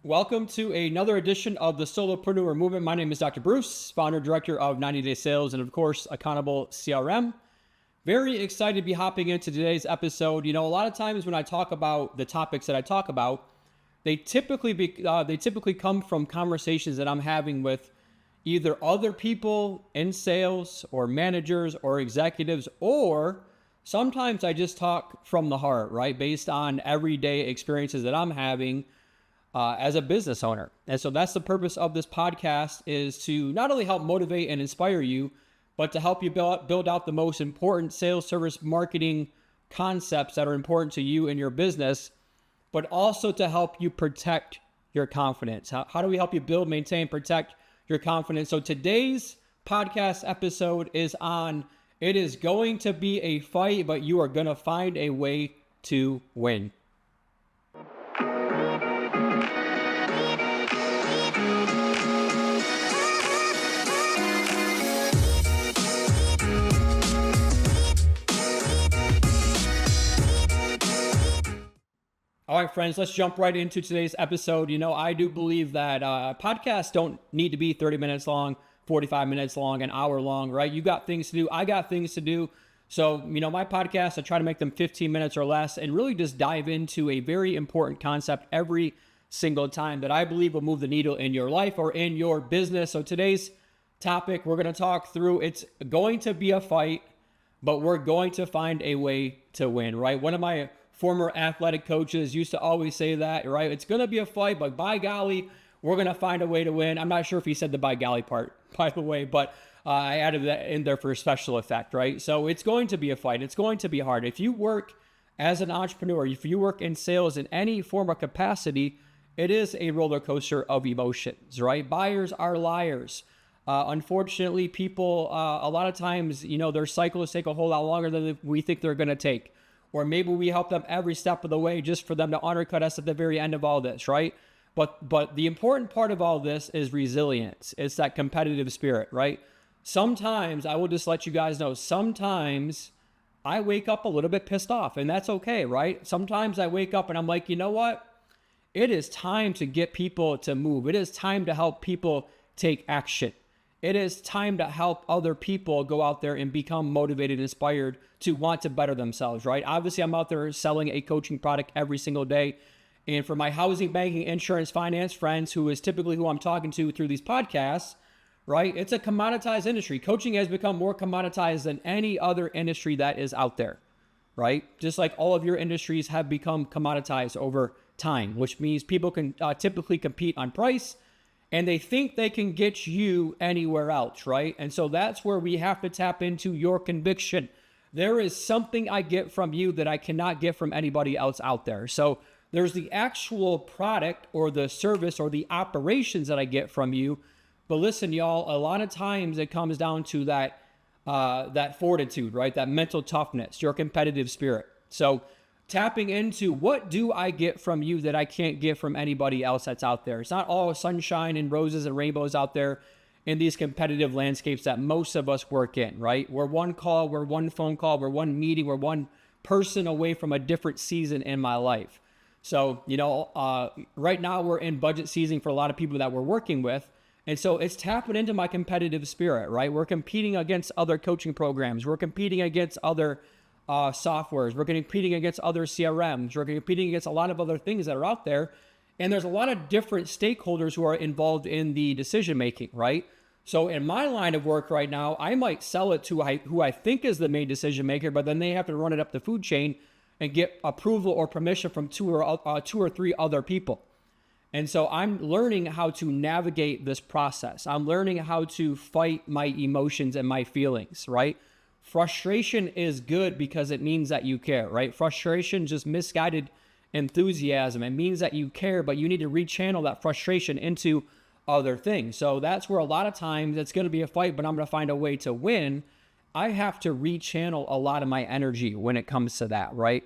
Welcome to another edition of the Solopreneur Movement. My name is Dr. Bruce, founder and director of 90 Day Sales and, of course, Accountable CRM. Very excited to be hopping into today's episode. A lot of times when I talk about the topics that I talk about, they typically come from conversations that I'm having with either other people in sales or managers or executives, or sometimes I just talk from the heart, right? Based on everyday experiences that I'm having as a business owner. And so that's the purpose of this podcast, is to not only help motivate and inspire you, but to help you build out the most important sales, service, marketing concepts that are important to you and your business, but also to help you protect your confidence. How do we help you build, maintain, protect your confidence? So today's podcast episode is on, it is going to be a fight, but you are going to find a way to win. All right, friends, let's jump right into today's episode. I do believe that podcasts don't need to be 30 minutes long, 45 minutes long, an hour long, right? You got things to do. I got things to do. So, my podcast, I try to make them 15 minutes or less and really just dive into a very important concept every single time that I believe will move the needle in your life or in your business. So today's topic, we're going to talk through, it's going to be a fight, but we're going to find a way to win, right? One of my former athletic coaches used to always say that, right? It's going to be a fight, but by golly, we're going to find a way to win. I'm not sure if he said the by golly part, by the way, but I added that in there for special effect, right? So it's going to be a fight. It's going to be hard. If you work as an entrepreneur, if you work in sales in any form or capacity, it is a roller coaster of emotions, right? Buyers are liars. Unfortunately, people, a lot of times, their cycles take a whole lot longer than we think they're going to take. Or maybe we help them every step of the way just for them to undercut us at the very end of all this, right? But the important part of all this is resilience. It's that competitive spirit, right? Sometimes, I will just let you guys know, sometimes I wake up a little bit pissed off, and that's okay, right? Sometimes I wake up and I'm like, you know what? It is time to get people to move. It is time to help people take action. It is time to help other people go out there and become motivated, inspired to want to better themselves, right? Obviously, I'm out there selling a coaching product every single day. And for my housing, banking, insurance, finance friends, who is typically who I'm talking to through these podcasts, right? It's a commoditized industry. Coaching has become more commoditized than any other industry that is out there, right? Just like all of your industries have become commoditized over time, which means people can typically compete on price, and they think they can get you anywhere else, right? And so that's where we have to tap into your conviction. There is something I get from you that I cannot get from anybody else out there. So there's the actual product or the service or the operations that I get from you. But listen, y'all, a lot of times it comes down to that fortitude, right? That mental toughness, your competitive spirit. So tapping into, what do I get from you that I can't get from anybody else that's out there? It's not all sunshine and roses and rainbows out there in these competitive landscapes that most of us work in, right? We're one call, we're one phone call, we're one meeting, we're one person away from a different season in my life. So, right now we're in budget season for a lot of people that we're working with. And so it's tapping into my competitive spirit, right? We're competing against other coaching programs. We're competing against other softwares. We're competing against other CRMs. We're competing against a lot of other things that are out there. And there's a lot of different stakeholders who are involved in the decision making, right? So in my line of work right now, I might sell it to who I think is the main decision maker, but then they have to run it up the food chain and get approval or permission from two or three other people. And so I'm learning how to navigate this process. I'm learning how to fight my emotions and my feelings, right? Frustration is good because it means that you care, right? Frustration, just misguided enthusiasm. It means that you care, but you need to rechannel that frustration into other things. So that's where a lot of times it's going to be a fight, but I'm going to find a way to win. I have to rechannel a lot of my energy when it comes to that, right?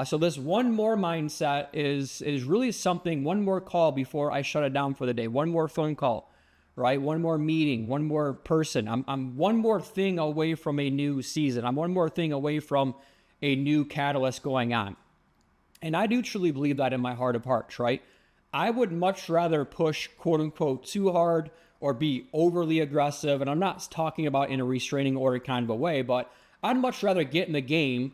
So this one more mindset is really something, one more call before I shut it down for the day, one more phone call, right? One more meeting, one more person. I'm one more thing away from a new season. I'm one more thing away from a new catalyst going on. And I do truly believe that in my heart of hearts, right? I would much rather push quote unquote too hard or be overly aggressive. And I'm not talking about in a restraining order kind of a way, but I'd much rather get in the game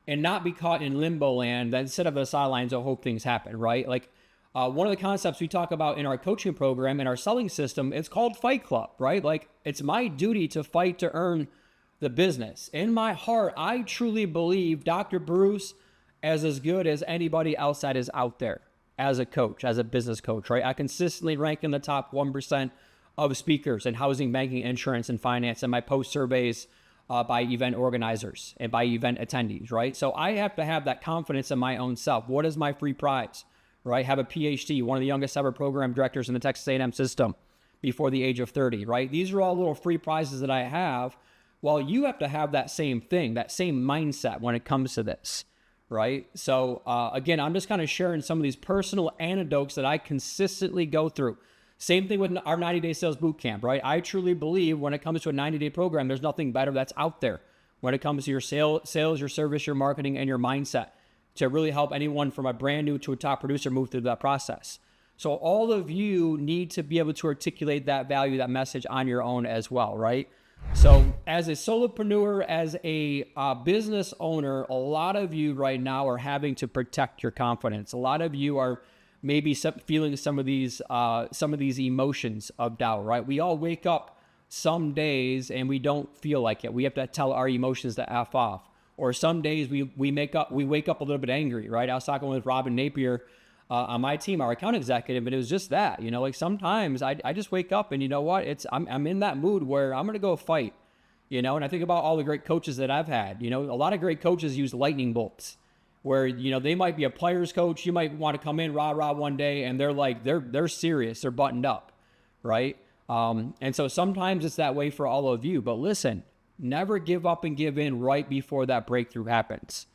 and not be caught in limbo land than sit on the sidelines and hope things happen, right? Like one of the concepts we talk about in our coaching program, in our selling system, it's called Fight Club, right? Like it's my duty to fight to earn the business. In my heart, I truly believe Dr. Bruce is as good as anybody else that is out there as a coach, as a business coach, right? I consistently rank in the top 1% of speakers in housing, banking, insurance, and finance, and my post surveys by event organizers and by event attendees, right? So I have to have that confidence in my own self. What is my free prize, right? Have a PhD, one of the youngest ever program directors in the Texas A&M system before the age of 30, right? These are all little free prizes that I have. Well, you have to have that same thing, that same mindset when it comes to this, right? So again, I'm just kind of sharing some of these personal anecdotes that I consistently go through. Same thing with our 90-day sales bootcamp, right? I truly believe when it comes to a 90-day program, there's nothing better that's out there when it comes to your sales, your service, your marketing, and your mindset to really help anyone from a brand new to a top producer move through that process. So all of you need to be able to articulate that value, that message on your own as well, right? So as a solopreneur, as a business owner, a lot of you right now are having to protect your confidence. A lot of you are maybe feeling some of these emotions of doubt, right? We all wake up some days and we don't feel like it. We have to tell our emotions to F off. Or some days we wake up a little bit angry, right? I was talking with Robin Napier on my team, our account executive, and it was just that, like sometimes I just wake up and you know what, I'm in that mood where I'm going to go fight, and I think about all the great coaches that I've had. A lot of great coaches use lightning bolts where, they might be a player's coach. You might want to come in rah one day and they're like, they're serious, they're buttoned up, right? And so sometimes it's that way for all of you, but listen, never give up and give in right before that breakthrough happens.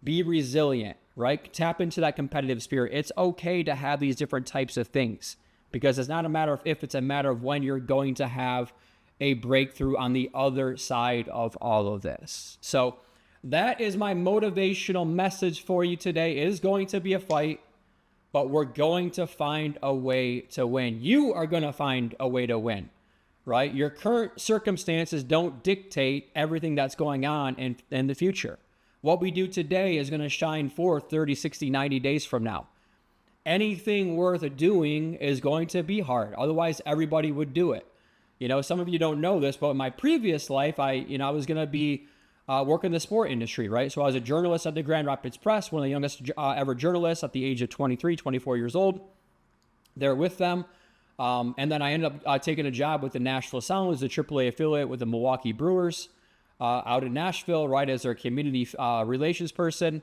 Be resilient, right? Tap into that competitive spirit. It's okay to have these different types of things because it's not a matter of if, it's a matter of when you're going to have a breakthrough on the other side of all of this. So that is my motivational message for you today. It is going to be a fight, but we're going to find a way to win. You are going to find a way to win, right? Your current circumstances don't dictate everything that's going on in the future. What we do today is going to shine forth 30, 60, 90 days from now. Anything worth doing is going to be hard. Otherwise, everybody would do it. Some of you don't know this, but in my previous life, I was going to be working in the sport industry, right? So I was a journalist at the Grand Rapids Press, one of the youngest ever journalists at the age of 23, 24 years old. There with them. And then I ended up taking a job with the Nashville Sounds, the AAA affiliate with the Milwaukee Brewers. Out in Nashville, right, as their community relations person,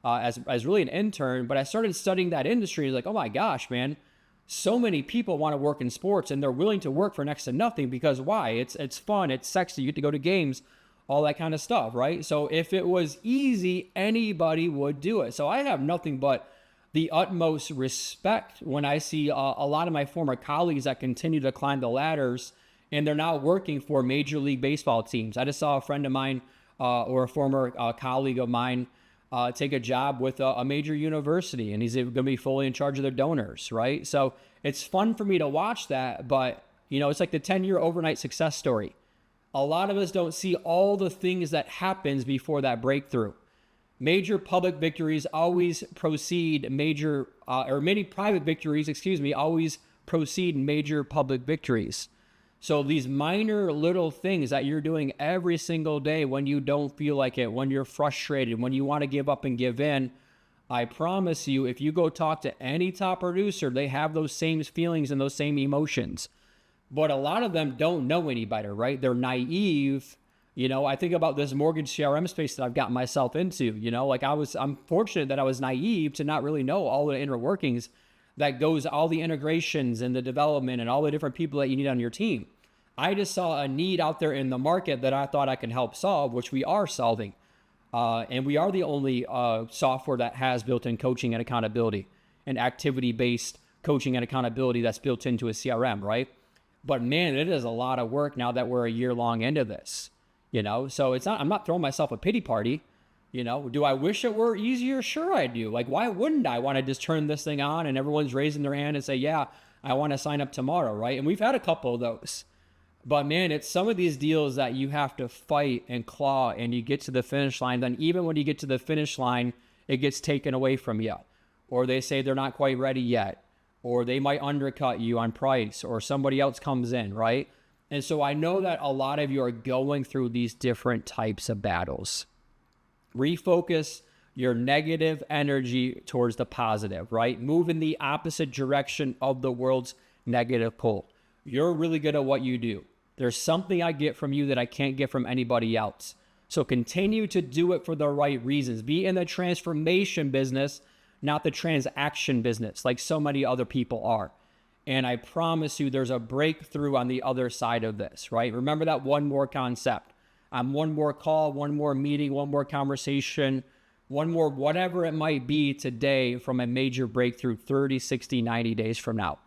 as really an intern. But I started studying that industry. Like, oh my gosh, man, so many people want to work in sports and they're willing to work for next to nothing because why? It's fun, it's sexy, you get to go to games, all that kind of stuff, right? So if it was easy, anybody would do it. So I have nothing but the utmost respect when I see a lot of my former colleagues that continue to climb the ladders and they're now working for Major League Baseball teams. I just saw a friend of mine or a former colleague of mine take a job with a major university, and he's going to be fully in charge of their donors, right? So it's fun for me to watch that, but, it's like the 10-year overnight success story. A lot of us don't see all the things that happens before that breakthrough. Major public victories always precede many private victories, always precede major public victories. So these minor little things that you're doing every single day when you don't feel like it, when you're frustrated, when you want to give up and give in, I promise you, if you go talk to any top producer, they have those same feelings and those same emotions. But a lot of them don't know any better, right? They're naive. I think about this mortgage CRM space that I've gotten myself into, I'm fortunate that I was naive to not really know all the inner workings that goes, all the integrations and the development and all the different people that you need on your team. I just saw a need out there in the market that I thought I could help solve, which we are solving. And we are the only software that has built-in coaching and accountability and activity-based coaching and accountability that's built into a CRM, right? But man, it is a lot of work now that we're a year long into this, So I'm not throwing myself a pity party. Do I wish it were easier? Sure I do. Like, why wouldn't I want to just turn this thing on and everyone's raising their hand and say, yeah, I want to sign up tomorrow, right? And we've had a couple of those. But man, it's some of these deals that you have to fight and claw and you get to the finish line. Then even when you get to the finish line, it gets taken away from you. Or they say they're not quite ready yet. Or they might undercut you on price, or somebody else comes in, right? And so I know that a lot of you are going through these different types of battles. Refocus your negative energy towards the positive, right? Move in the opposite direction of the world's negative pull. You're really good at what you do. There's something I get from you that I can't get from anybody else. So continue to do it for the right reasons. Be in the transformation business, not the transaction business, like so many other people are. And I promise you there's a breakthrough on the other side of this, right? Remember that one more concept. One more call, one more meeting, one more conversation, one more whatever it might be today from a major breakthrough 30, 60, 90 days from now.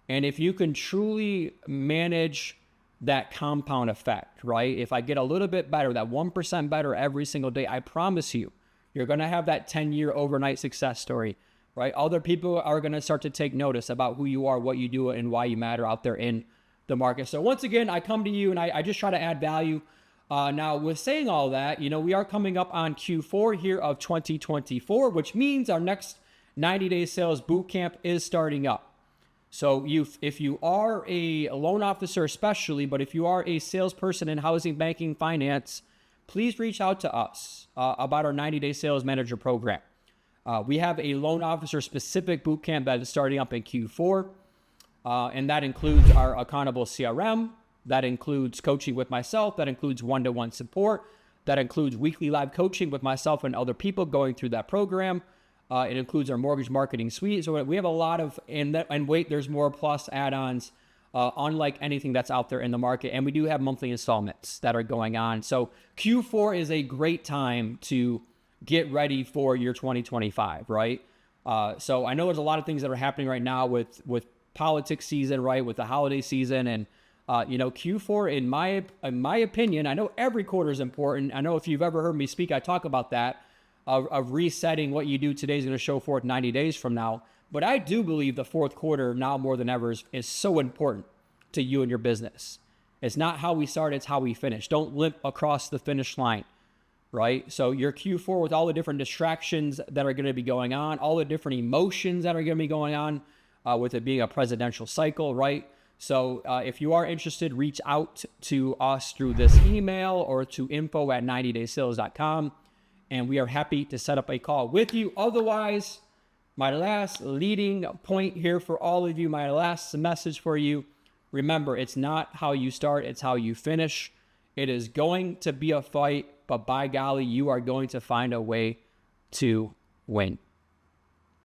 And if you can truly manage that compound effect, right? If I get a little bit better, that 1% better every single day, I promise you, you're going to have that 10-year overnight success story, right? Other people are going to start to take notice about who you are, what you do, and why you matter out there in the market. So once again, I come to you and I just try to add value. Now, with saying all that, we are coming up on Q4 here of 2024, which means our next 90-day sales bootcamp is starting up. So if you are a loan officer especially, but if you are a salesperson in housing, banking, finance, please reach out to us about our 90-day sales manager program. We have a loan officer specific bootcamp that is starting up in Q4, and that includes our accountable CRM. That includes coaching with myself. That includes one-to-one support. That includes weekly live coaching with myself and other people going through that program. It includes our mortgage marketing suite. So we have a lot of, and wait, there's more plus add-ons, unlike anything that's out there in the market. And we do have monthly installments that are going on. So Q4 is a great time to get ready for your 2025, right? So I know there's a lot of things that are happening right now with politics season, right? With the holiday season, and Q4, in my opinion, I know every quarter is important. I know if you've ever heard me speak, I talk about that, of resetting what you do today is going to show forth 90 days from now. But I do believe the fourth quarter now more than ever is so important to you and your business. It's not how we start, it's how we finish. Don't limp across the finish line, right? So your Q4 with all the different distractions that are going to be going on, all the different emotions that are going to be going on, with it being a presidential cycle, right? So if you are interested, reach out to us through this email or to info@90daysales.com, and we are happy to set up a call with you. Otherwise, my last leading point here for all of you, my last message for you, remember, it's not how you start, it's how you finish. It is going to be a fight, but by golly, you are going to find a way to win.